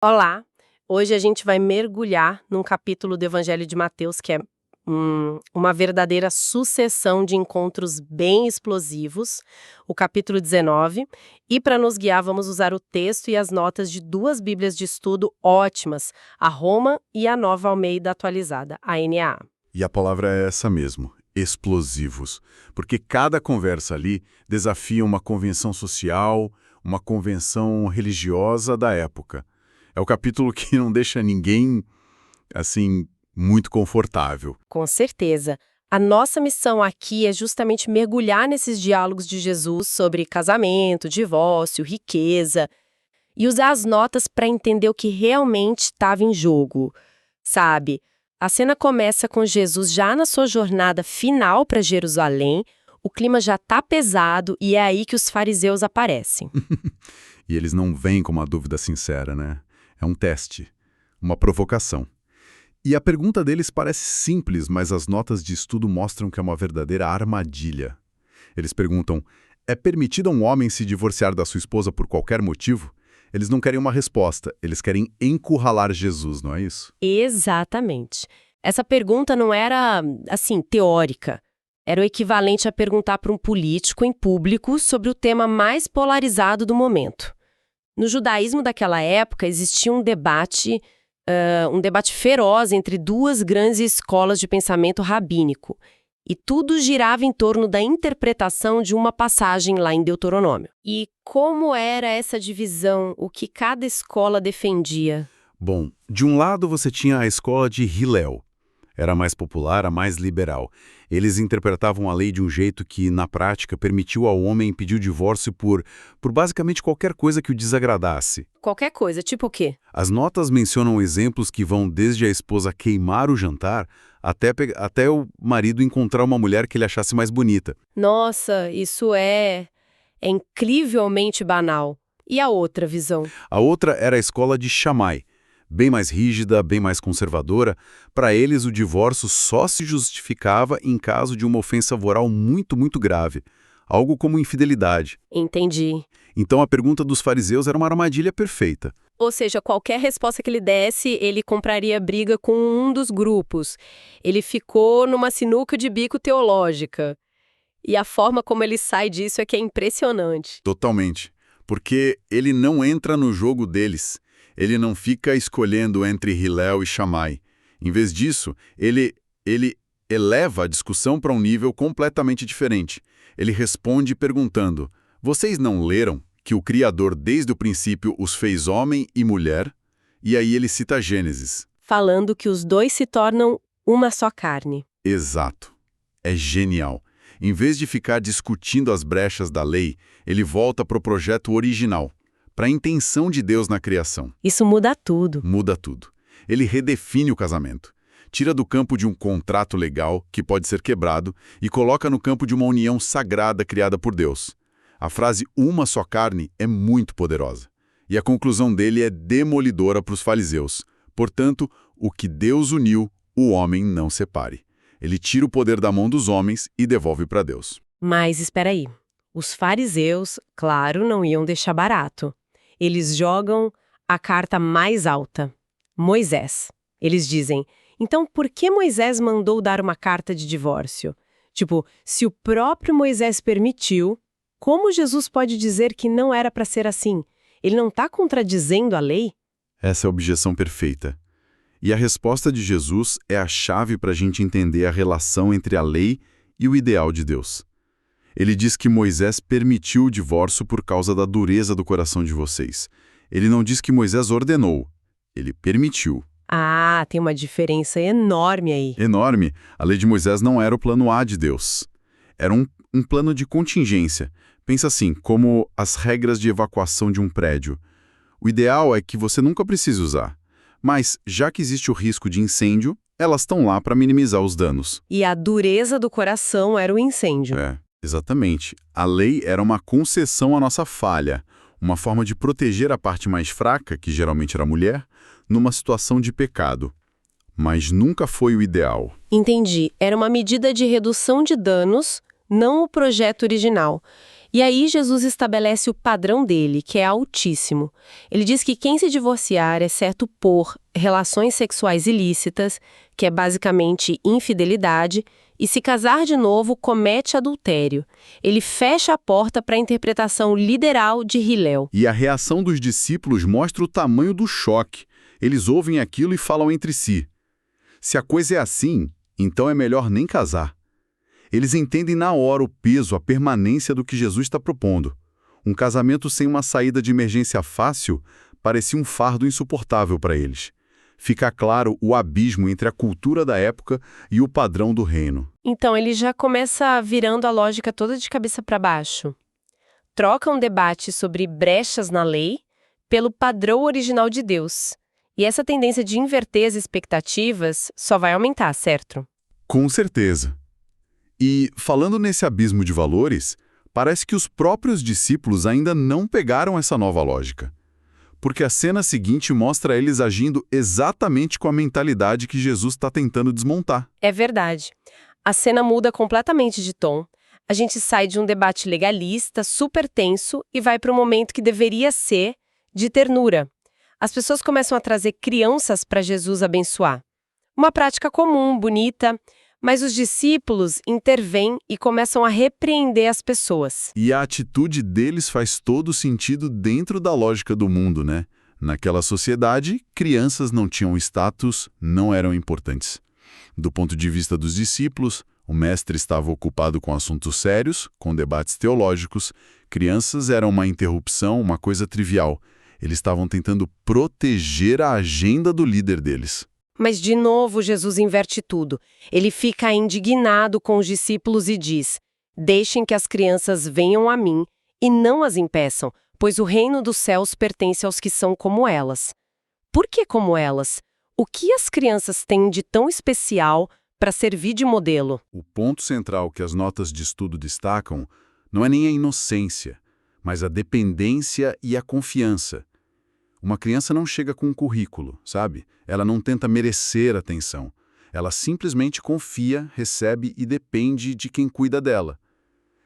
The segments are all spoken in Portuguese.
Olá! Hoje a gente vai mergulhar num capítulo do Evangelho de Mateus que é uma verdadeira sucessão de encontros bem explosivos, o capítulo 19. E para nos guiar, vamos usar o texto e as notas de duas bíblias de estudo ótimas, a Roma e a Nova Almeida Atualizada, a NAA. E a palavra é essa mesmo, explosivos. Porque cada conversa ali desafia uma convenção social, uma convenção religiosa da época. É o capítulo que não deixa ninguém, assim, muito confortável. Com certeza. A nossa missão aqui é justamente mergulhar nesses diálogos de Jesus sobre casamento, divórcio, riqueza, e usar as notas para entender o que realmente estava em jogo. Sabe? A cena começa com Jesus já na sua jornada final para Jerusalém, o clima já está pesado e é aí que os fariseus aparecem. E eles não vêm com uma dúvida sincera, né? É um teste, uma provocação. E a pergunta deles parece simples, mas as notas de estudo mostram que é uma verdadeira armadilha. Eles perguntam, é permitido a um homem se divorciar da sua esposa por qualquer motivo? Eles não querem uma resposta, eles querem encurralar Jesus, não é isso? Exatamente. Essa pergunta não era, assim, teórica. Era o equivalente a perguntar para um político em público sobre o tema mais polarizado do momento. No judaísmo daquela época existia um debate feroz entre duas grandes escolas de pensamento rabínico. E tudo girava em torno da interpretação de uma passagem lá em Deuteronômio. E como era essa divisão, o que cada escola defendia? Bom, de um lado você tinha a escola de Hillel. Era a mais popular, a mais liberal. Eles interpretavam a lei de um jeito que, na prática, permitiu ao homem pedir o divórcio por basicamente qualquer coisa que o desagradasse. Qualquer coisa, tipo o quê? As notas mencionam exemplos que vão desde a esposa queimar o jantar até o marido encontrar uma mulher que ele achasse mais bonita. Nossa, isso é incrivelmente banal. E a outra visão? A outra era a escola de Shammai. Bem mais rígida, bem mais conservadora. Para eles, o divórcio só se justificava em caso de uma ofensa moral muito, muito grave. Algo como infidelidade. Entendi. Então a pergunta dos fariseus era uma armadilha perfeita. Ou seja, qualquer resposta que ele desse, ele compraria briga com um dos grupos. Ele ficou numa sinuca de bico teológica. E a forma como ele sai disso é que é impressionante. Totalmente. Porque ele não entra no jogo deles. Ele não fica escolhendo entre Hillel e Shammai. Em vez disso, ele eleva a discussão para um nível completamente diferente. Ele responde perguntando, vocês não leram que o Criador desde o princípio os fez homem e mulher? E aí ele cita Gênesis. Falando que os dois se tornam uma só carne. Exato. É genial. Em vez de ficar discutindo as brechas da lei, ele volta para o projeto original, para a intenção de Deus na criação. Isso muda tudo. Muda tudo. Ele redefine o casamento. Tira do campo de um contrato legal, que pode ser quebrado, e coloca no campo de uma união sagrada criada por Deus. A frase uma só carne é muito poderosa. E a conclusão dele é demolidora para os fariseus. Portanto, o que Deus uniu, o homem não separe. Ele tira o poder da mão dos homens e devolve para Deus. Mas espera aí. Os fariseus, claro, não iam deixar barato. Eles jogam a carta mais alta. Moisés. Eles dizem, então por que Moisés mandou dar uma carta de divórcio? Tipo, se o próprio Moisés permitiu, como Jesus pode dizer que não era para ser assim? Ele não está contradizendo a lei? Essa é a objeção perfeita. E a resposta de Jesus é a chave para a gente entender a relação entre a lei e o ideal de Deus. Ele diz que Moisés permitiu o divórcio por causa da dureza do coração de vocês. Ele não diz que Moisés ordenou, ele permitiu. Ah, tem uma diferença enorme aí. Enorme. A lei de Moisés não era o plano A de Deus. Era um plano de contingência. Pensa assim, como as regras de evacuação de um prédio. O ideal é que você nunca precise usar. Mas, já que existe o risco de incêndio, elas estão lá para minimizar os danos. E a dureza do coração era o incêndio. Exatamente. A lei era uma concessão à nossa falha, uma forma de proteger a parte mais fraca, que geralmente era a mulher, numa situação de pecado. Mas nunca foi o ideal. Entendi. Era uma medida de redução de danos, não o projeto original. E aí Jesus estabelece o padrão dele, que é altíssimo. Ele diz que quem se divorciar, exceto por relações sexuais ilícitas, que é basicamente infidelidade, e se casar de novo, comete adultério. Ele fecha a porta para a interpretação literal de Hillel. E a reação dos discípulos mostra o tamanho do choque. Eles ouvem aquilo e falam entre si. Se a coisa é assim, então é melhor nem casar. Eles entendem na hora o peso, a permanência do que Jesus está propondo. Um casamento sem uma saída de emergência fácil parecia um fardo insuportável para eles. Fica claro o abismo entre a cultura da época e o padrão do reino. Então ele já começa virando a lógica toda de cabeça para baixo. Troca um debate sobre brechas na lei pelo padrão original de Deus. E essa tendência de inverter as expectativas só vai aumentar, certo? Com certeza. E, falando nesse abismo de valores, parece que os próprios discípulos ainda não pegaram essa nova lógica. Porque a cena seguinte mostra eles agindo exatamente com a mentalidade que Jesus está tentando desmontar. É verdade. A cena muda completamente de tom. A gente sai de um debate legalista, super tenso, e vai para um momento que deveria ser de ternura. As pessoas começam a trazer crianças para Jesus abençoar. Uma prática comum, bonita, mas os discípulos intervêm e começam a repreender as pessoas. E a atitude deles faz todo sentido dentro da lógica do mundo, né? Naquela sociedade, crianças não tinham status, não eram importantes. Do ponto de vista dos discípulos, o mestre estava ocupado com assuntos sérios, com debates teológicos. Crianças eram uma interrupção, uma coisa trivial. Eles estavam tentando proteger a agenda do líder deles. Mas, de novo, Jesus inverte tudo. Ele fica indignado com os discípulos e diz: deixem que as crianças venham a mim e não as impeçam, pois o reino dos céus pertence aos que são como elas. Por que como elas? O que as crianças têm de tão especial para servir de modelo? O ponto central que as notas de estudo destacam não é nem a inocência, mas a dependência e a confiança. Uma criança não chega com um currículo, sabe? Ela não tenta merecer atenção. Ela simplesmente confia, recebe e depende de quem cuida dela.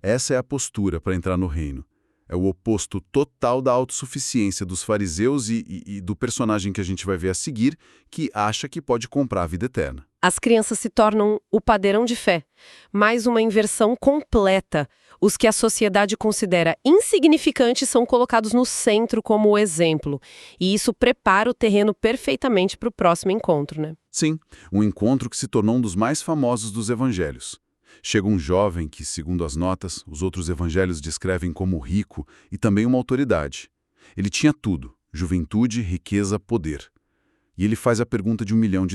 Essa é a postura para entrar no reino. É o oposto total da autossuficiência dos fariseus e do personagem que a gente vai ver a seguir, que acha que pode comprar a vida eterna. As crianças se tornam o padrão de fé, mais uma inversão completa. Os que a sociedade considera insignificantes são colocados no centro como o exemplo. E isso prepara o terreno perfeitamente para o próximo encontro, né? Sim, um encontro que se tornou um dos mais famosos dos evangelhos. Chega um jovem que, segundo as notas, os outros evangelhos descrevem como rico e também uma autoridade. Ele tinha tudo: juventude, riqueza, poder. E ele faz a pergunta de $1 milhão.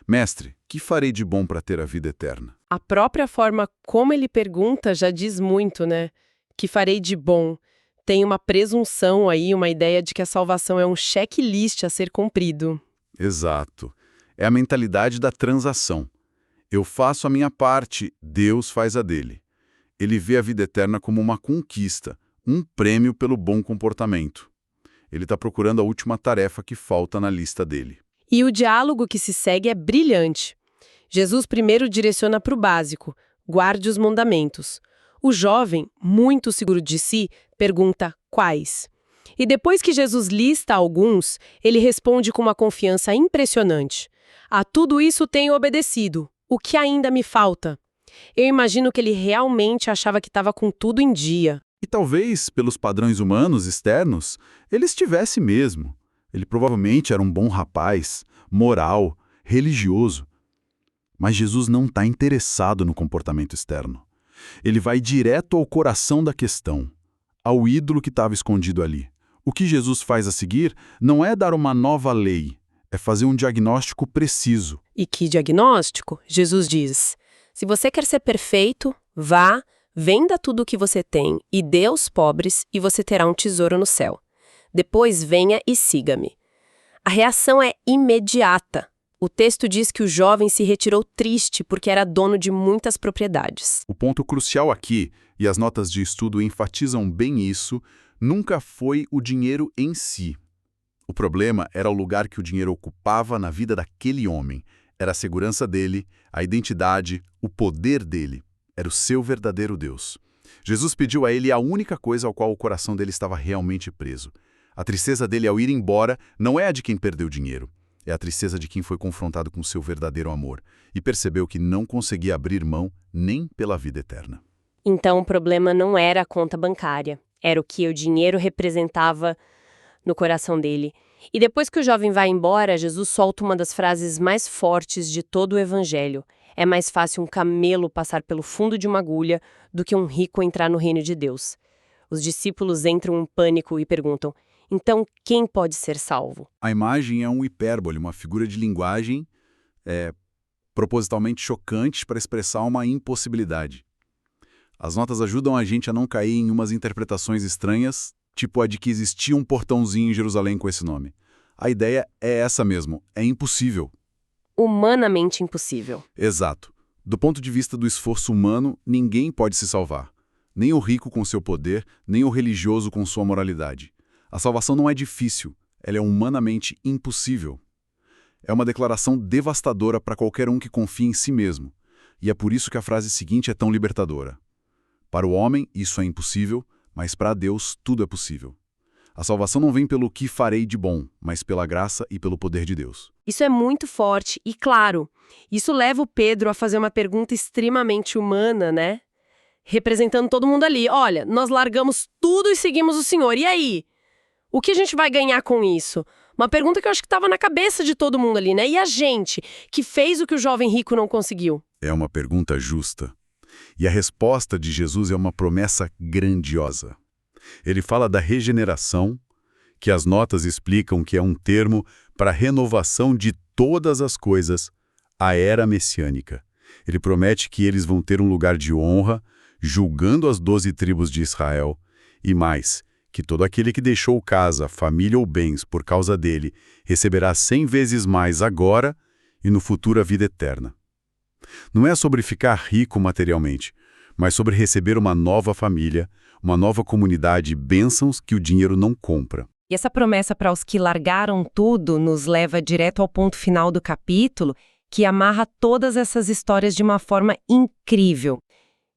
Mestre, que farei de bom para ter a vida eterna? A própria forma como ele pergunta já diz muito, né? Que farei de bom? Tem uma presunção aí, uma ideia de que a salvação é um checklist a ser cumprido. Exato. É a mentalidade da transação. Eu faço a minha parte, Deus faz a dele. Ele vê a vida eterna como uma conquista, um prêmio pelo bom comportamento. Ele está procurando a última tarefa que falta na lista dele. E o diálogo que se segue é brilhante. Jesus primeiro direciona para o básico: guarde os mandamentos. O jovem, muito seguro de si, pergunta quais. E depois que Jesus lista alguns, ele responde com uma confiança impressionante: a tudo isso tenho obedecido. O que ainda me falta? Eu imagino que ele realmente achava que estava com tudo em dia. E talvez, pelos padrões humanos externos, ele estivesse mesmo. Ele provavelmente era um bom rapaz, moral, religioso. Mas Jesus não está interessado no comportamento externo. Ele vai direto ao coração da questão, ao ídolo que estava escondido ali. O que Jesus faz a seguir não é dar uma nova lei, é fazer um diagnóstico preciso. E que diagnóstico? Jesus diz: se você quer ser perfeito, vá, venda tudo o que você tem e dê aos pobres e você terá um tesouro no céu. Depois venha e siga-me. A reação é imediata. O texto diz que o jovem se retirou triste porque era dono de muitas propriedades. O ponto crucial aqui, e as notas de estudo enfatizam bem isso, nunca foi o dinheiro em si. O problema era o lugar que o dinheiro ocupava na vida daquele homem. Era a segurança dele, a identidade, o poder dele. Era o seu verdadeiro Deus. Jesus pediu a ele a única coisa ao qual o coração dele estava realmente preso. A tristeza dele ao ir embora não é a de quem perdeu dinheiro. É a tristeza de quem foi confrontado com seu verdadeiro amor e percebeu que não conseguia abrir mão nem pela vida eterna. Então o problema não era a conta bancária, era o que o dinheiro representava no coração dele. E depois que o jovem vai embora, Jesus solta uma das frases mais fortes de todo o evangelho. É mais fácil um camelo passar pelo fundo de uma agulha do que um rico entrar no reino de Deus. Os discípulos entram em pânico e perguntam: então quem pode ser salvo? A imagem é um hipérbole, uma figura de linguagem propositalmente chocante para expressar uma impossibilidade. As notas ajudam a gente a não cair em umas interpretações estranhas, tipo a de que existia um portãozinho em Jerusalém com esse nome. A ideia é essa mesmo, é impossível. Humanamente impossível. Exato. Do ponto de vista do esforço humano, ninguém pode se salvar. Nem o rico com seu poder, nem o religioso com sua moralidade. A salvação não é difícil, ela é humanamente impossível. É uma declaração devastadora para qualquer um que confie em si mesmo. E é por isso que a frase seguinte é tão libertadora. Para o homem, isso é impossível, mas para Deus tudo é possível. A salvação não vem pelo que farei de bom, mas pela graça e pelo poder de Deus. Isso é muito forte e claro. Isso leva o Pedro a fazer uma pergunta extremamente humana, né? Representando todo mundo ali. Olha, nós largamos tudo e seguimos o Senhor. E aí? O que a gente vai ganhar com isso? Uma pergunta que eu acho que estava na cabeça de todo mundo ali, né? E a gente, que fez o que o jovem rico não conseguiu? É uma pergunta justa. E a resposta de Jesus é uma promessa grandiosa. Ele fala da regeneração, que as notas explicam que é um termo para a renovação de todas as coisas, a era messiânica. Ele promete que eles vão ter um lugar de honra, julgando as 12 tribos de Israel, e mais, que todo aquele que deixou casa, família ou bens por causa dele, receberá 100 vezes mais agora e no futuro a vida eterna. Não é sobre ficar rico materialmente, mas sobre receber uma nova família, uma nova comunidade e bênçãos que o dinheiro não compra. E essa promessa para os que largaram tudo nos leva direto ao ponto final do capítulo, que amarra todas essas histórias de uma forma incrível.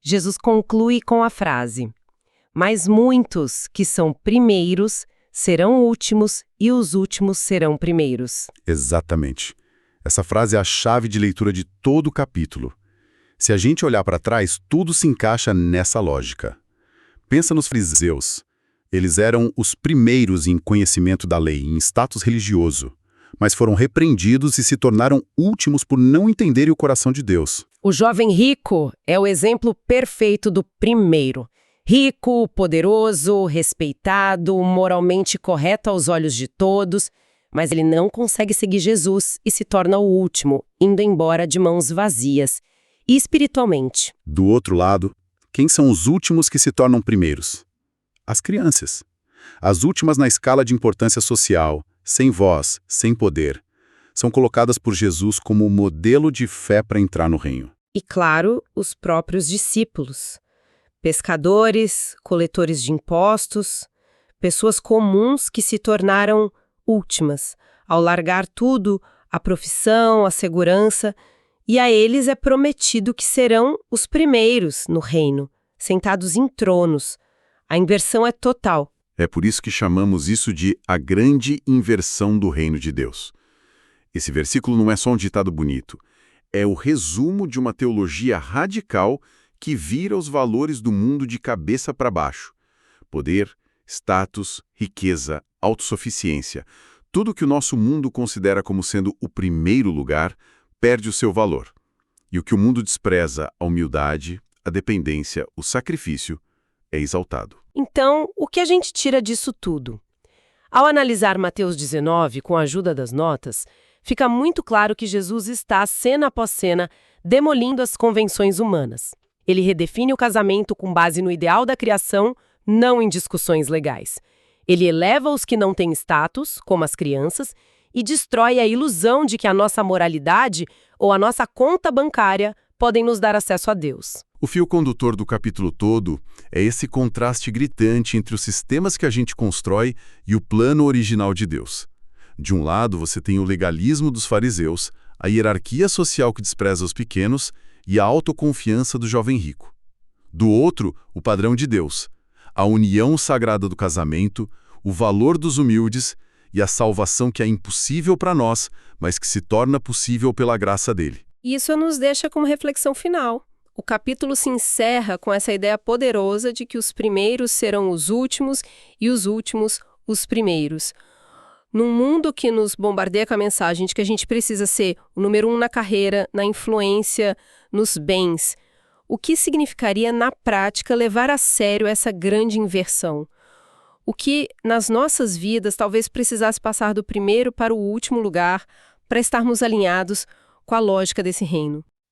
Jesus conclui com a frase: mas muitos que são primeiros serão últimos e os últimos serão primeiros. Exatamente. Essa frase é a chave de leitura de todo o capítulo. Se a gente olhar para trás, tudo se encaixa nessa lógica. Pensa nos fariseus. Eles eram os primeiros em conhecimento da lei, em status religioso, mas foram repreendidos e se tornaram últimos por não entenderem o coração de Deus. O jovem rico é o exemplo perfeito do primeiro. Rico, poderoso, respeitado, moralmente correto aos olhos de todos, mas ele não consegue seguir Jesus e se torna o último, indo embora de mãos vazias. E espiritualmente? Do outro lado, quem são os últimos que se tornam primeiros? As crianças. As últimas na escala de importância social, sem voz, sem poder, são colocadas por Jesus como modelo de fé para entrar no reino. E claro, os próprios discípulos. Pescadores, coletores de impostos, pessoas comuns que se tornaram últimas, ao largar tudo, a profissão, a segurança, e a eles é prometido que serão os primeiros no reino, sentados em tronos. A inversão é total. É por isso que chamamos isso de a grande inversão do reino de Deus. Esse versículo não é só um ditado bonito, é o resumo de uma teologia radical que vira os valores do mundo de cabeça para baixo. Poder, status, riqueza, autossuficiência, tudo que o nosso mundo considera como sendo o primeiro lugar, perde o seu valor. E o que o mundo despreza, a humildade, a dependência, o sacrifício, é exaltado. Então, o que a gente tira disso tudo? Ao analisar Mateus 19 com a ajuda das notas, fica muito claro que Jesus está, cena após cena, demolindo as convenções humanas. Ele redefine o casamento com base no ideal da criação, não em discussões legais. Ele eleva os que não têm status, como as crianças, e destrói a ilusão de que a nossa moralidade ou a nossa conta bancária podem nos dar acesso a Deus. O fio condutor do capítulo todo é esse contraste gritante entre os sistemas que a gente constrói e o plano original de Deus. De um lado, você tem o legalismo dos fariseus, a hierarquia social que despreza os pequenos e a autoconfiança do jovem rico. Do outro, o padrão de Deus, a união sagrada do casamento, o valor dos humildes e a salvação que é impossível para nós, mas que se torna possível pela graça dele. Isso nos deixa como reflexão final. O capítulo se encerra com essa ideia poderosa de que os primeiros serão os últimos e os últimos os primeiros. Num mundo que nos bombardeia com a mensagem de que a gente precisa ser o número 1 na carreira, na influência, nos bens, o que significaria na prática levar a sério essa grande inversão? O que, nas nossas vidas, talvez precisasse passar do primeiro para o último lugar para estarmos alinhados com a lógica desse reino?